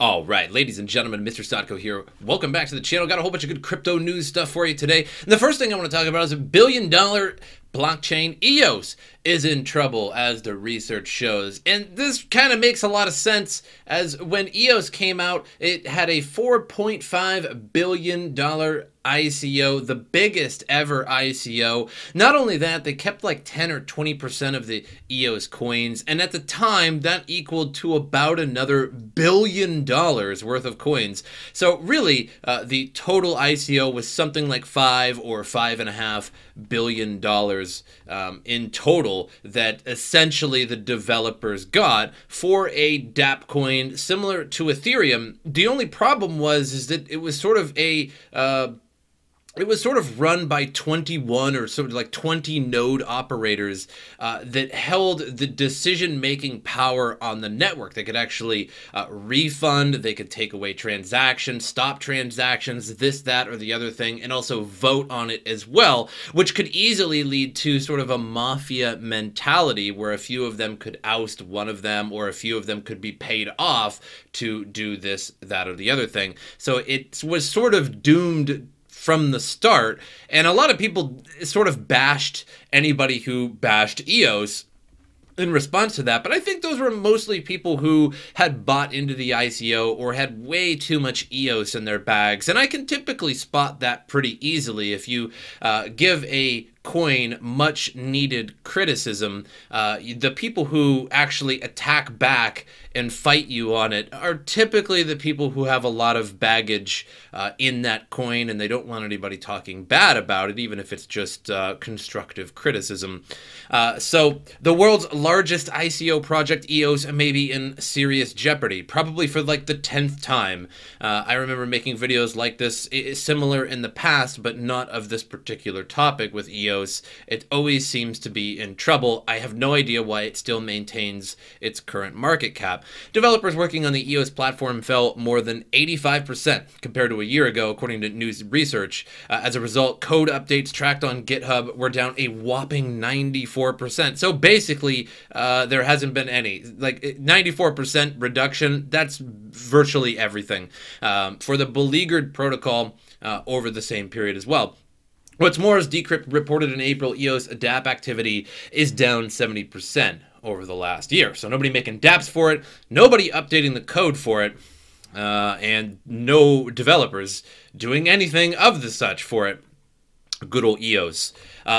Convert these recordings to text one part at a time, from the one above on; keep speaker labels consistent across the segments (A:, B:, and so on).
A: All right, ladies and gentlemen, MrSotko here. Welcome back to the channel. Got a whole bunch of good crypto news stuff for you today. And the first thing I want to talk about is $1 billion blockchain. EOS is in trouble, as the research shows. And this kind of makes a lot of sense, as when EOS came out, it had a $4.5 billion ICO, the biggest ever ICO. Not only that, they kept like 10 or 20% of the EOS coins, and at the time that equaled to about another $1 billion worth of coins. So really, the total ICO was something like $5 or $5.5 billion in total that essentially the developers got for a Dapps coin similar to Ethereum. The only problem is that it was sort of a it was sort of run by 21 or sort of like 20 node operators that held the decision-making power on the network. They could actually refund, they could take away transactions, stop transactions, this, that, or the other thing, and also vote on it as well, which could easily lead to sort of a mafia mentality where a few of them could oust one of them, or a few of them could be paid off to do this, that, or the other thing. So it was sort of doomed from the start, and a lot of people sort of bashed anybody who bashed EOS in response to that, but I think those were mostly people who had bought into the ICO or had way too much EOS in their bags, and I can typically spot that pretty easily. If you give a coin much needed criticism, the people who actually attack back and fight you on it are typically the people who have a lot of baggage in that coin, and they don't want anybody talking bad about it, even if it's just constructive criticism. So the world's largest ICO project, EOS, may be in serious jeopardy, probably for like the 10th time. I remember making videos like this, similar in the past, but not of this particular topic with EOS. It always seems to be in trouble. I have no idea why it still maintains its current market cap. Developers working on the EOS platform fell more than 85% compared to a year ago, according to news research. As a result, code updates tracked on GitHub were down a whopping 94%. So basically, there hasn't been any. Like 94% reduction, that's virtually everything for the beleaguered protocol over the same period as well. What's more, as Decrypt reported in April, EOS Dapps activity is down 70% over the last year. So nobody making Dapps for it, nobody updating the code for it, and no developers doing anything of the such for it. Good old EOS.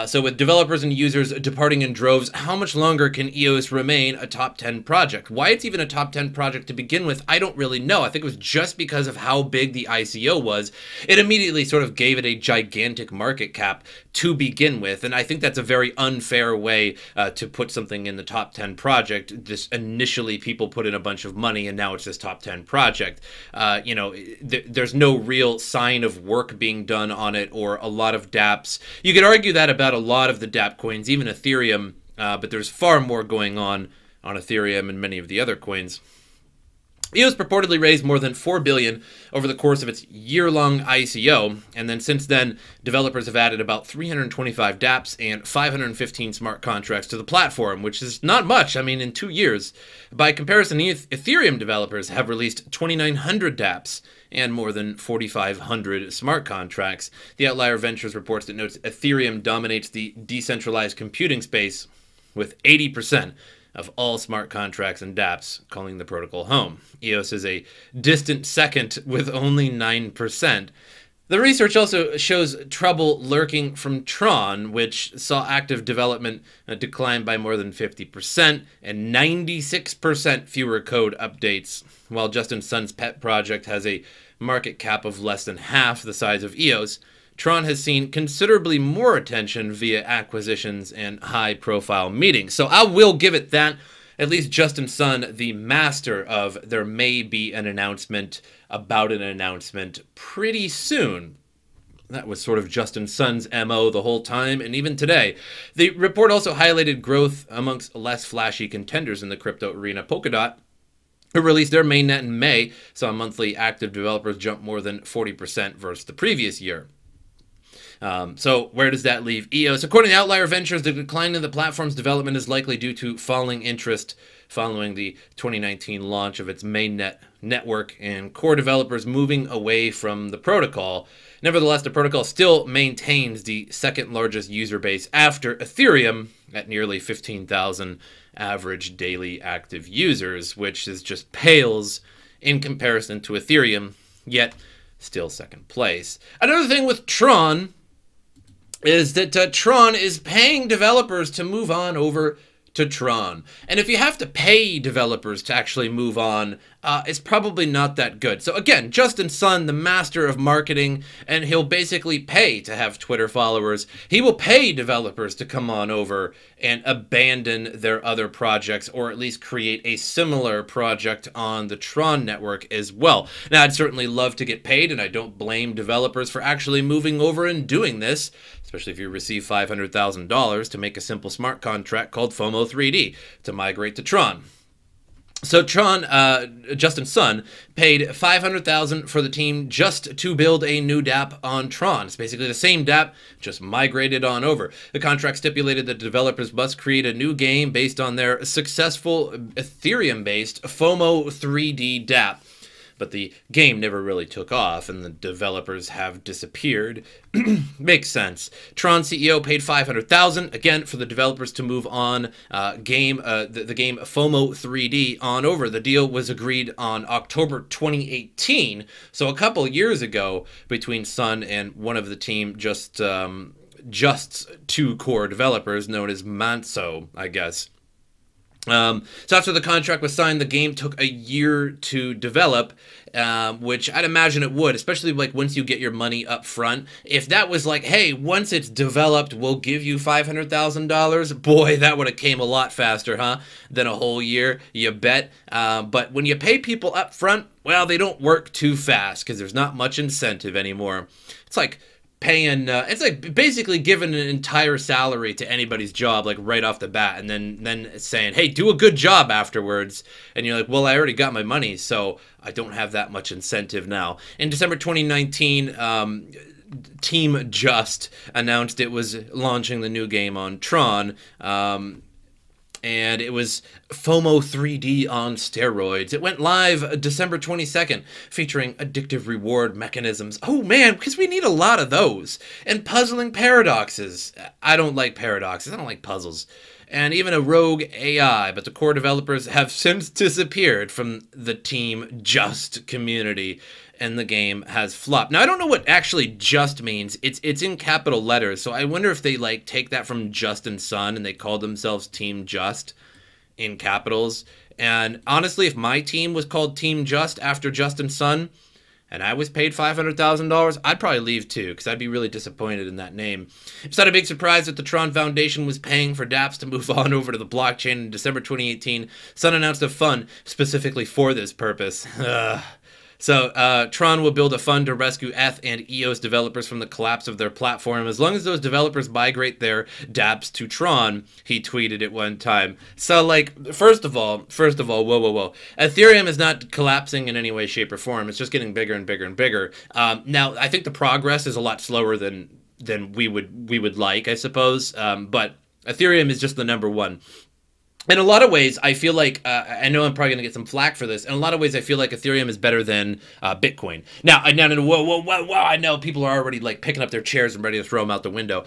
A: So with developers and users departing in droves, how much longer can EOS remain a top 10 project? Why it's even a top 10 project to begin with, I don't really know. I think it was just because of how big the ICO was. It immediately sort of gave it a gigantic market cap to begin with, and I think that's a very unfair way to put something in the top 10 project. Just initially people put in a bunch of money, and now it's this top 10 project. You know, there's no real sign of work being done on it or a lot of Dapps. You could argue that about a lot of the Dapps coins, even Ethereum, but there's far more going on Ethereum and many of the other coins. EOS purportedly raised more than $4 billion over the course of its year-long ICO, and then since then, developers have added about 325 Dapps and 515 smart contracts to the platform, which is not much, I mean, in 2 years. By comparison, Ethereum developers have released 2,900 Dapps and more than 4,500 smart contracts. The Outlier Ventures reports that notes Ethereum dominates the decentralized computing space with 80% of all smart contracts and Dapps, calling the protocol home. EOS is a distant second with only 9%. The research also shows trouble lurking from Tron, which saw active development decline by more than 50% and 96% fewer code updates, while Justin Sun's pet project has a market cap of less than half the size of EOS. Tron has seen considerably more attention via acquisitions and high-profile meetings. So I will give it that. At least Justin Sun, the master of there may be an announcement about an announcement pretty soon. That was sort of Justin Sun's MO the whole time, and even today. The report also highlighted growth amongst less flashy contenders in the crypto arena. Polkadot, who released their mainnet in May, saw monthly active developers jump more than 40% versus the previous year. So where does that leave EOS? According to Outlier Ventures, the decline in the platform's development is likely due to falling interest following the 2019 launch of its mainnet network and core developers moving away from the protocol. Nevertheless, the protocol still maintains the second largest user base after Ethereum at nearly 15,000 average daily active users, which is just pales in comparison to Ethereum, yet still second place. Another thing with Tron is that Tron is paying developers to move on over to Tron. And if you have to pay developers to actually move on, it's probably not that good. So again, Justin Sun, the master of marketing, and he'll basically pay to have Twitter followers. He will pay developers to come on over and abandon their other projects, or at least create a similar project on the Tron network as well. Now, I'd certainly love to get paid, and I don't blame developers for actually moving over and doing this, especially if you receive $500,000 to make a simple smart contract called FOMO 3D to migrate to Tron. So Tron, Justin Sun, paid $500,000 for the team just to build a new Dapp on Tron. It's basically the same Dapp, just migrated on over. The contract stipulated that developers must create a new game based on their successful Ethereum-based FOMO 3D Dapp. But the game never really took off, and the developers have disappeared. Makes sense. Tron CEO paid $500,000 again for the developers to move on the game FOMO 3D on over. The deal was agreed on October 2018, so a couple years ago, between Sun and one of the team, just two core developers known as Manso, I guess. So after the contract was signed, the game took a year to develop, which I'd imagine it would, especially like once you get your money up front. If that was like, hey, once it's developed, we'll give you $500,000, boy, that would have came a lot faster, huh, than a whole year, you bet. But when you pay people up front, well, they don't work too fast because there's not much incentive anymore. It's like paying, it's like basically giving an entire salary to anybody's job, like right off the bat, and then saying, hey, do a good job afterwards. And you're like, well, I already got my money, so I don't have that much incentive now. In December 2019, Team Just announced it was launching the new game on Tron, and it was FOMO 3D on steroids. It went live December 22nd, featuring addictive reward mechanisms. Oh man, because we need a lot of those. And puzzling paradoxes. I don't like paradoxes. I don't like puzzles. And even a rogue AI, but the core developers have since disappeared from the Team Just community, and the game has flopped. Now, I don't know what actually just means. It's in capital letters, so I wonder if they like take that from Justin Sun and they call themselves Team Just in capitals. And honestly, if my team was called Team Just after Justin Sun and I was paid $500,000, I'd probably leave too, because I'd be really disappointed in that name. It's not a big surprise that the Tron Foundation was paying for Dapps to move on over to the blockchain in December 2018. Sun announced a fund specifically for this purpose. So Tron will build a fund to rescue ETH and EOS developers from the collapse of their platform as long as those developers migrate their Dapps to Tron, he tweeted at one time. So, like, first of all, whoa. Ethereum is not collapsing in any way, shape, or form. It's just getting bigger and bigger and bigger. Now, I think the progress is a lot slower than we would like, I suppose. But Ethereum is just the number one. In a lot of ways, I feel like, I know I'm probably going to get some flack for this. In a lot of ways, I feel like Ethereum is better than Bitcoin. Now, whoa, I know people are already like picking up their chairs and ready to throw them out the window.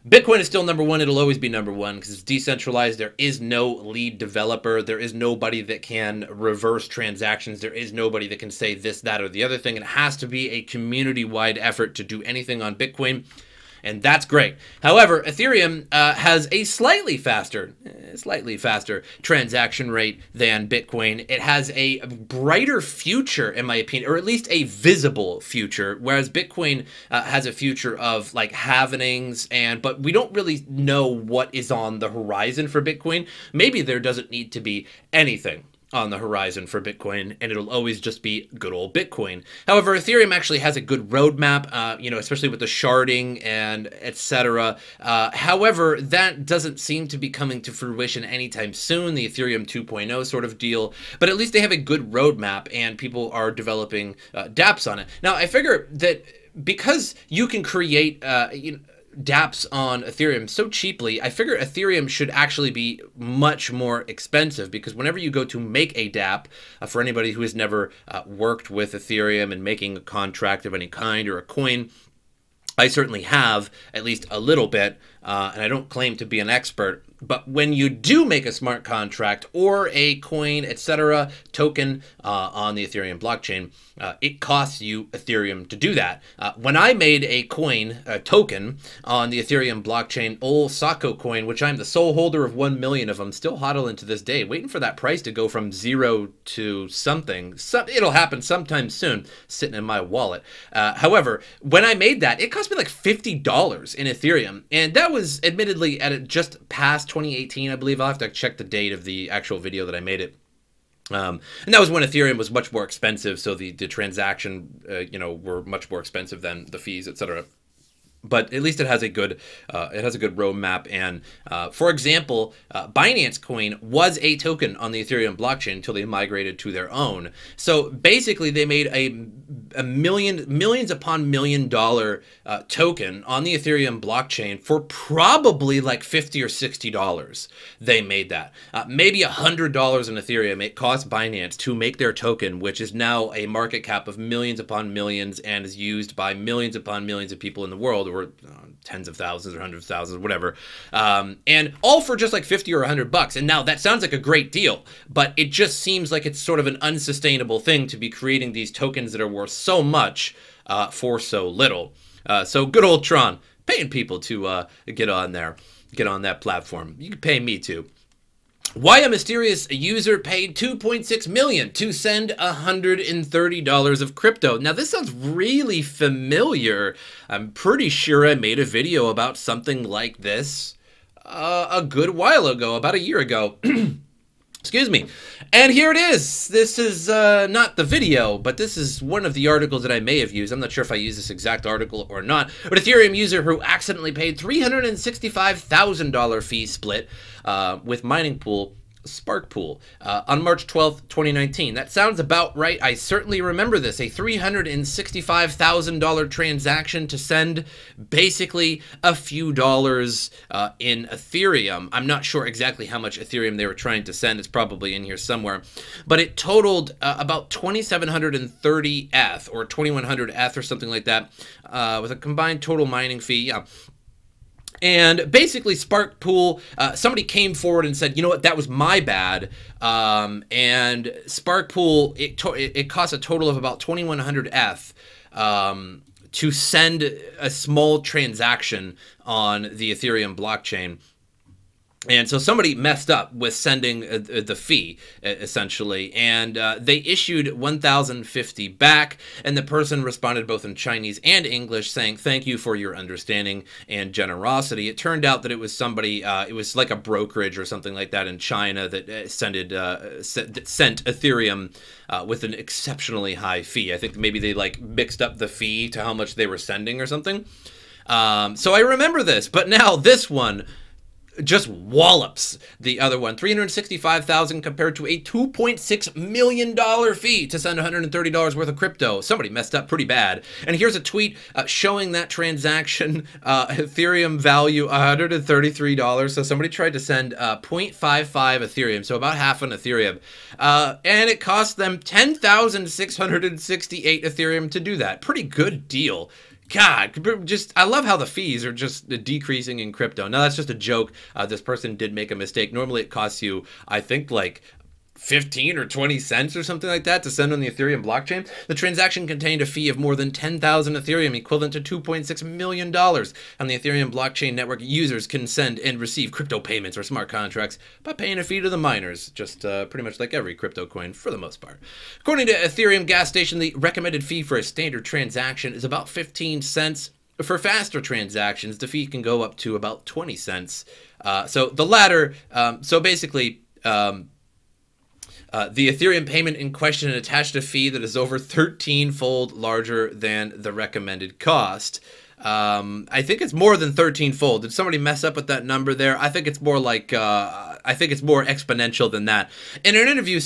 A: Bitcoin is still number one. It'll always be number one because it's decentralized. There is no lead developer. There is nobody that can reverse transactions. There is nobody that can say this, that, or the other thing. It has to be a community-wide effort to do anything on Bitcoin. And that's great. However, Ethereum has a slightly faster transaction rate than Bitcoin. It has a brighter future, in my opinion, or at least a visible future, whereas Bitcoin has a future of like halvenings, but we don't really know what is on the horizon for Bitcoin. Maybe there doesn't need to be anything on the horizon for Bitcoin, and it'll always just be good old Bitcoin. However, Ethereum actually has a good roadmap, especially with the sharding and etc. However, that doesn't seem to be coming to fruition anytime soon, the Ethereum 2.0 sort of deal, but at least they have a good roadmap, and people are developing dApps on it. Now, I figure that because you can create, Dapps on Ethereum so cheaply, I figure Ethereum should actually be much more expensive, because whenever you go to make a Dapp, for anybody who has never worked with Ethereum and making a contract of any kind or a coin, I certainly have, at least a little bit, and I don't claim to be an expert. But when you do make a smart contract or a coin, etc., token on the Ethereum blockchain, it costs you Ethereum to do that. When I made a coin, a token on the Ethereum blockchain, MrSotko coin, which I'm the sole holder of 1 million of them, still hodling to this day, waiting for that price to go from 0 to something. It'll happen sometime soon, sitting in my wallet. However, when I made that, it cost me like $50 in Ethereum, and that was admittedly at just past 2018, I believe. I'll have to check the date of the actual video that I made it. And that was when Ethereum was much more expensive, so the transaction, were much more expensive than the fees, etc. But at least it has a good roadmap. And for example, Binance Coin was a token on the Ethereum blockchain until they migrated to their own. So basically, they made millions upon $1 million token on the Ethereum blockchain for probably like $50 or $60. They made that. Maybe $100 in Ethereum it cost Binance to make their token, which is now a market cap of millions upon millions and is used by millions upon millions of people in the world, or tens of thousands or hundreds of thousands, whatever, and all for just like 50 or $100. And now that sounds like a great deal, but it just seems like it's sort of an unsustainable thing to be creating these tokens that are worth so much for so little. So good old Tron, paying people to get on there, get on that platform. You can pay me too. Why a mysterious user paid $2.6 million to send $130 of crypto. Now, this sounds really familiar. I'm pretty sure I made a video about something like this a good while ago, about a year ago. Excuse me. And here it is. This is not the video, but this is one of the articles that I may have used. I'm not sure if I used this exact article or not. But Ethereum user who accidentally paid $365,000 fee split with mining pool Spark Pool on March 12th, 2019. That sounds about right. I certainly remember this. A $365,000 transaction to send basically a few dollars in Ethereum. I'm not sure exactly how much Ethereum they were trying to send. It's probably in here somewhere. But it totaled about 2,730 ETH or 2,100 ETH or something like that with a combined total mining fee. Yeah. And basically, Spark Pool, somebody came forward and said, you know what, that was my bad. And Spark Pool, it cost a total of about 2,100 ETH to send a small transaction on the Ethereum blockchain. And so somebody messed up with sending the fee, essentially, and they issued 1,050 back, and the person responded both in Chinese and English saying, thank you for your understanding and generosity. It turned out that it was somebody, it was like a brokerage or something like that in China that sent Ethereum with an exceptionally high fee. I think maybe they like mixed up the fee to how much they were sending or something. So I remember this, but now this one just wallops the other one. $365,000 compared to a $2.6 million fee to send $130 worth of crypto. Somebody messed up pretty bad. And here's a tweet showing that transaction Ethereum value $133. So somebody tried to send 0.55 Ethereum, so about half an Ethereum. And it cost them 10,668 Ethereum to do that. Pretty good deal. God, I love how the fees are just decreasing in crypto. Now, that's just a joke. This person did make a mistake. Normally, it costs you, I think, like 15 or 20 cents or something like that to send on the Ethereum blockchain. The transaction contained a fee of more than 10,000 Ethereum, equivalent to $2.6 million. On the Ethereum blockchain network, users can send and receive crypto payments or smart contracts by paying a fee to the miners, just pretty much like every crypto coin for the most part. According to Ethereum Gas Station, the recommended fee for a standard transaction is about 15 cents. For faster transactions, the fee can go up to about 20 cents. So the latter, so basically, the Ethereum payment in question attached a fee that is over 13-fold larger than the recommended cost. I think it's more than 13-fold. Did somebody mess up with that number there? I think it's more like I think it's more exponential than that. In an interview,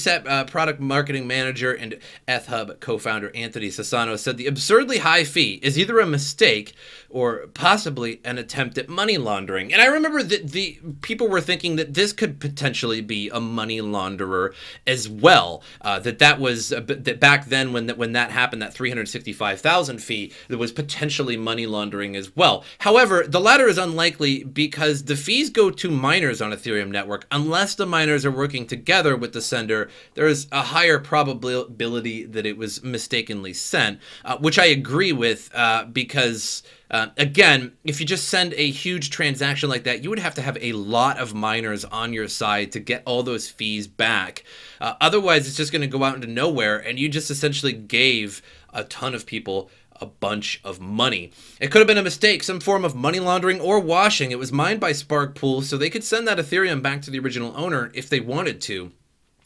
A: product marketing manager and ETHub co-founder Anthony Sassano said the absurdly high fee is either a mistake or possibly an attempt at money laundering. And I remember that the people were thinking that this could potentially be a money launderer as well. That was that back then when that happened, that $365,000 fee, there was potentially money laundering as well. However, the latter is unlikely because the fees go to miners on Ethereum network. Unless the miners are working together with the sender, there is a higher probability that it was mistakenly sent, which I agree with because again, if you just send a huge transaction like that, you would have to have a lot of miners on your side to get all those fees back. Otherwise, it's just going to go out into nowhere, and you just essentially gave a ton of people a bunch of money. It could have been a mistake, some form of money laundering or washing. It was mined by Spark Pool, so they could send that Ethereum back to the original owner if they wanted to.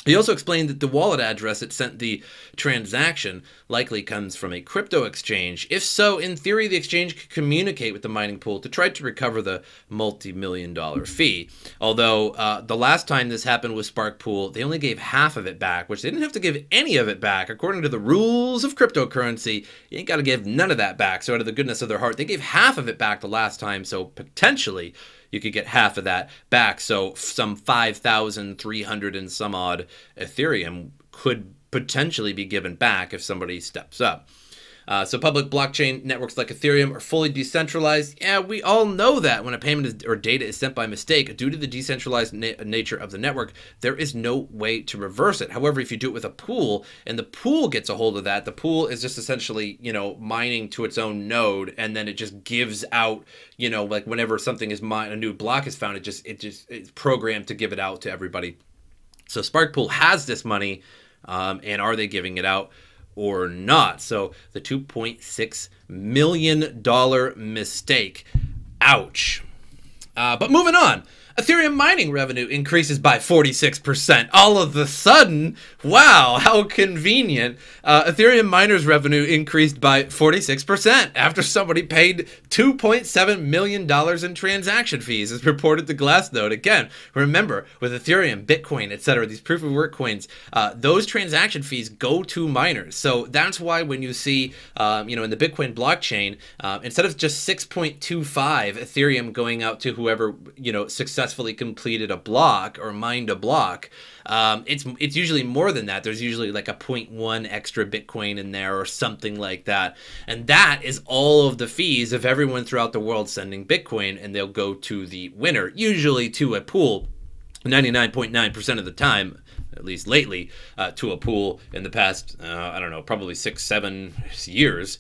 A: He also explained that the wallet address that sent the transaction likely comes from a crypto exchange. If so, in theory, the exchange could communicate with the mining pool to try to recover the multi-million-dollar fee. Although the last time this happened with Spark Pool, they only gave half of it back, which they didn't have to give any of it back. According to the rules of cryptocurrency, you ain't got to give none of that back. So out of the goodness of their heart, they gave half of it back the last time, so potentially you could get half of that back. So some 5,300 and some odd Ethereum could potentially be given back if somebody steps up. So public blockchain networks like Ethereum are fully decentralized. Yeah, we all know that when a payment or data is sent by mistake, due to the decentralized nature of the network, there is no way to reverse it. However, if you do it with a pool and the pool gets a hold of that, the pool is just essentially, mining to its own node, and then it just gives out, like whenever something is mined, a new block is found, it's programmed to give it out to everybody. So Spark Pool has this money, and are they giving it out or not? So the $2.6 million mistake. Ouch. But moving on. Ethereum mining revenue increases by 46%. All of a sudden, wow, how convenient. Ethereum miners revenue increased by 46% after somebody paid $2.7 million in transaction fees, as reported to Glassnode. Again, remember, with Ethereum, Bitcoin, etc., these proof-of-work coins, those transaction fees go to miners. So that's why when you see, in the Bitcoin blockchain, instead of just 6.25 Ethereum going out to whoever, successfully completed a block or mined a block, it's usually more than that. There's usually like a 0.1 extra Bitcoin in there or something like that. And that is all of the fees of everyone throughout the world sending Bitcoin, and they'll go to the winner, usually to a pool 99.9% of the time, at least lately, to a pool in the past, I don't know, probably 6-7 years.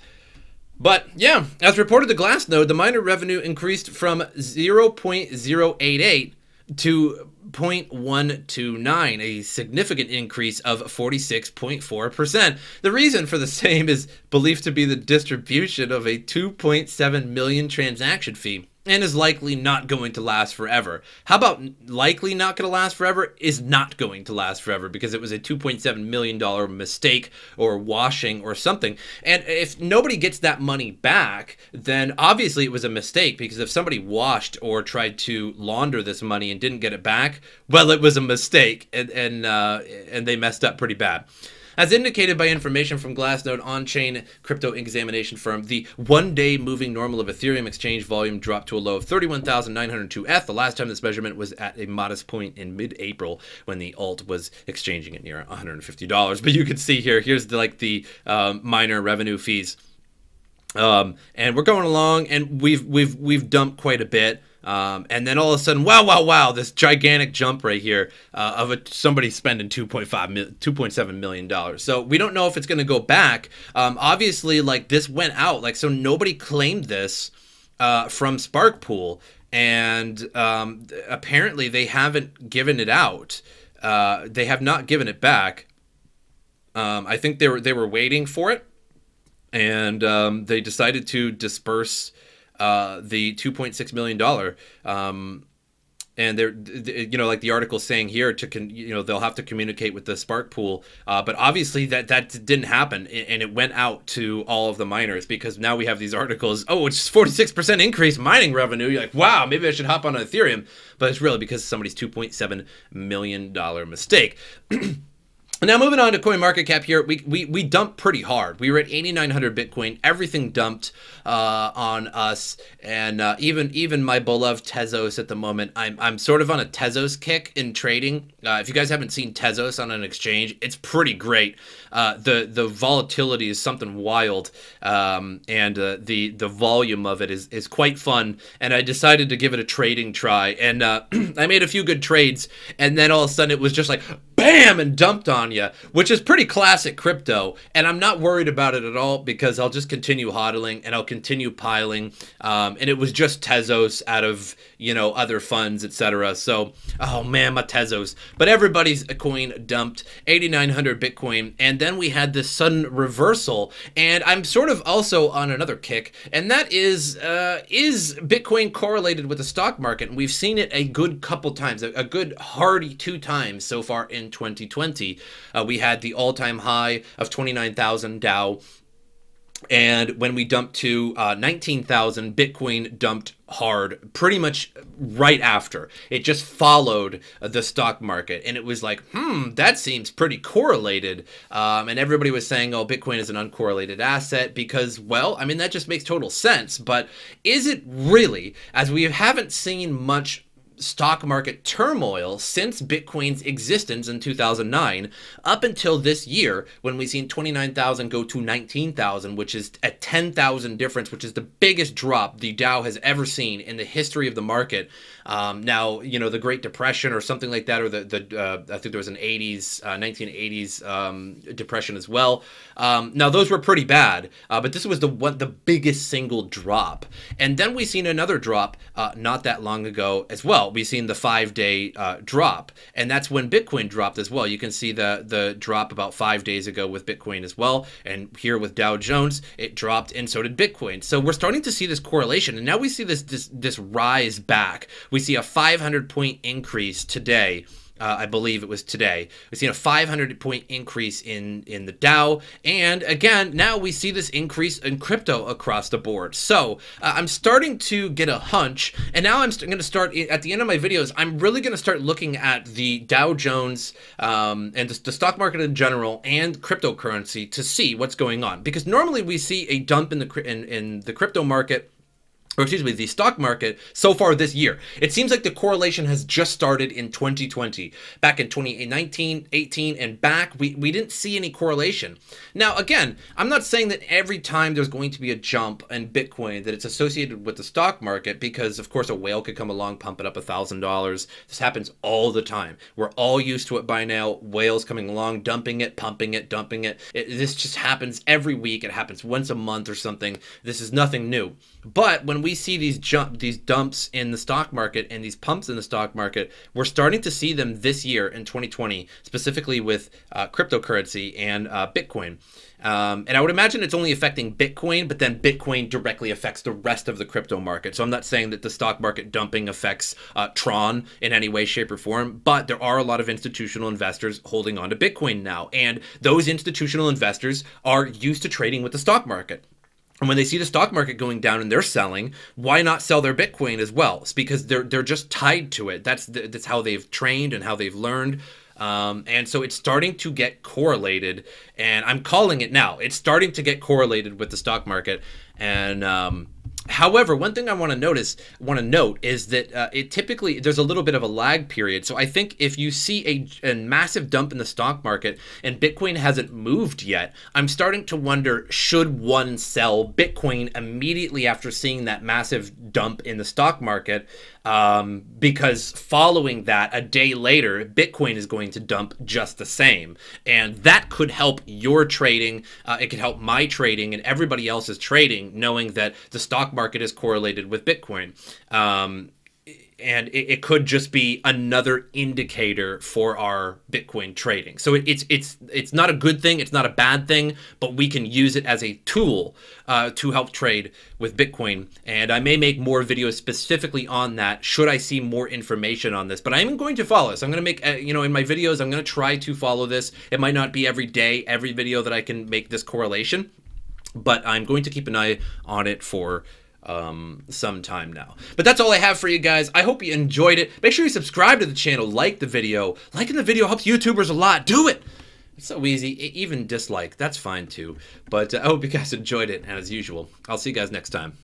A: But yeah, as reported to Glassnode, the miner revenue increased from 0.088 to 0.129, a significant increase of 46.4%. The reason for the same is believed to be the distribution of a 2.7 million transaction fee, and is likely not going to last forever. How about likely not going to last forever is not going to last forever, because it was a $2.7 million mistake or washing or something. And if nobody gets that money back, then obviously it was a mistake, because if somebody washed or tried to launder this money and didn't get it back, well, it was a mistake, and they messed up pretty bad. As indicated by information from Glassnode on-chain crypto examination firm, the one-day moving normal of Ethereum exchange volume dropped to a low of 31,902 ETH. The last time this measurement was at a modest point in mid-April, when the alt was exchanging at near $150. But you can see here, here's the miner revenue fees. And we're going along, and we've dumped quite a bit. And then all of a sudden, wow, this gigantic jump right here of somebody spending $2.7 million. So we don't know if it's going to go back. Obviously, this went out, so nobody claimed this from Spark Pool, and apparently they haven't given it out. They have not given it back. I think they were waiting for it, and they decided to disperse the $2.6 million and they're, you know, like the article saying here, you know, they'll have to communicate with the Spark pool, but obviously that didn't happen, and it went out to all of the miners, because now we have these articles. Oh, it's 46% increase mining revenue. You're like, wow, maybe I should hop on Ethereum, but it's really because of somebody's $2.7 million mistake. Now, moving on to CoinMarketCap here, we dumped pretty hard. We were at 8,900 Bitcoin. Everything dumped on us, and even my beloved Tezos at the moment. I'm sort of on a Tezos kick in trading. If you guys haven't seen Tezos on an exchange, it's pretty great. The volatility is something wild, and the volume of it is quite fun. And I decided to give it a trading try, and I made a few good trades, and then all of a sudden it was just like bam, and dumped on you, which is pretty classic crypto. And I'm not worried about it at all, because I'll just continue hodling and I'll continue piling. And it was just Tezos out of, you know, other funds, etc. So, oh man, my Tezos. But everybody's coin dumped, 8,900 Bitcoin. And then we had this sudden reversal. And I'm sort of also on another kick. And that is Bitcoin correlated with the stock market? And we've seen it a good couple times, a good hearty 2 times so far in 2020. We had the all-time high of 29,000 Dow, and when we dumped to 19,000, Bitcoin dumped hard pretty much right after. It just followed the stock market, and it was like, that seems pretty correlated. And everybody was saying, oh, Bitcoin is an uncorrelated asset because, well, I mean, that just makes total sense. But is it really, as we haven't seen much stock market turmoil since Bitcoin's existence in 2009 up until this year, when we've seen 29,000 go to 19,000, which is a 10,000 difference, which is the biggest drop the Dow has ever seen in the history of the market. Now, you know, the Great Depression or something like that, or I think there was an 1980s depression as well. Now those were pretty bad, but this was the biggest single drop. And then we've seen another drop not that long ago as well. We've seen the 5-day drop, and that's when Bitcoin dropped as well. You can see the drop about 5 days ago with Bitcoin as well, and here with Dow Jones, it dropped, and so did Bitcoin. So we're starting to see this correlation, and now we see this rise back. We see a 500-point increase today. I believe it was today. We've seen a 500-point increase in the Dow. And again, now we see this increase in crypto across the board. So I'm starting to get a hunch. And now I'm going to start, at the end of my videos, I'm really going to start looking at the Dow Jones and the stock market in general and cryptocurrency to see what's going on. Because normally we see a dump in the crypto market, or excuse me, the stock market so far this year. It seems like the correlation has just started in 2020. Back in 2019, 18, and back, we didn't see any correlation. Now, again, I'm not saying that every time there's going to be a jump in Bitcoin that it's associated with the stock market, because, of course, a whale could come along, pump it up $1,000. This happens all the time. We're all used to it by now. Whales coming along, dumping it, pumping it, dumping it. This just happens every week. It happens once a month or something. This is nothing new. But when we see these dumps in the stock market and these pumps in the stock market, we're starting to see them this year in 2020, specifically with cryptocurrency and Bitcoin. And I would imagine it's only affecting Bitcoin, but then Bitcoin directly affects the rest of the crypto market. So I'm not saying that the stock market dumping affects Tron in any way, shape, or form, but there are a lot of institutional investors holding on to Bitcoin now. And those institutional investors are used to trading with the stock market. And when they see the stock market going down and they're selling, why not sell their Bitcoin as well? It's because they're just tied to it. That's how they've trained and how they've learned. And so it's starting to get correlated, and I'm calling it now. It's starting to get correlated with the stock market. And however, one thing I want to note is that it typically, there's a little bit of a lag period. So I think if you see a massive dump in the stock market and Bitcoin hasn't moved yet, I'm starting to wonder, should one sell Bitcoin immediately after seeing that massive dump in the stock market? Because following that, a day later, Bitcoin is going to dump just the same. And that could help your trading. It could help my trading and everybody else's trading, knowing that the stock market is correlated with Bitcoin. and it could just be another indicator for our Bitcoin trading. So it's not a good thing, it's not a bad thing, but we can use it as a tool to help trade with Bitcoin. And I may make more videos specifically on that should I see more information on this. But I'm going to follow this. I'm going to make, in my videos, I'm going to try to follow this. It might not be every day, every video that I can make this correlation, but I'm going to keep an eye on it for some time now. But that's all I have for you guys. I hope you enjoyed it. Make sure you subscribe to the channel, like the video. Liking the video helps YouTubers a lot. Do it. It's so easy. Even dislike, that's fine too. But I hope you guys enjoyed it. And as usual, I'll see you guys next time.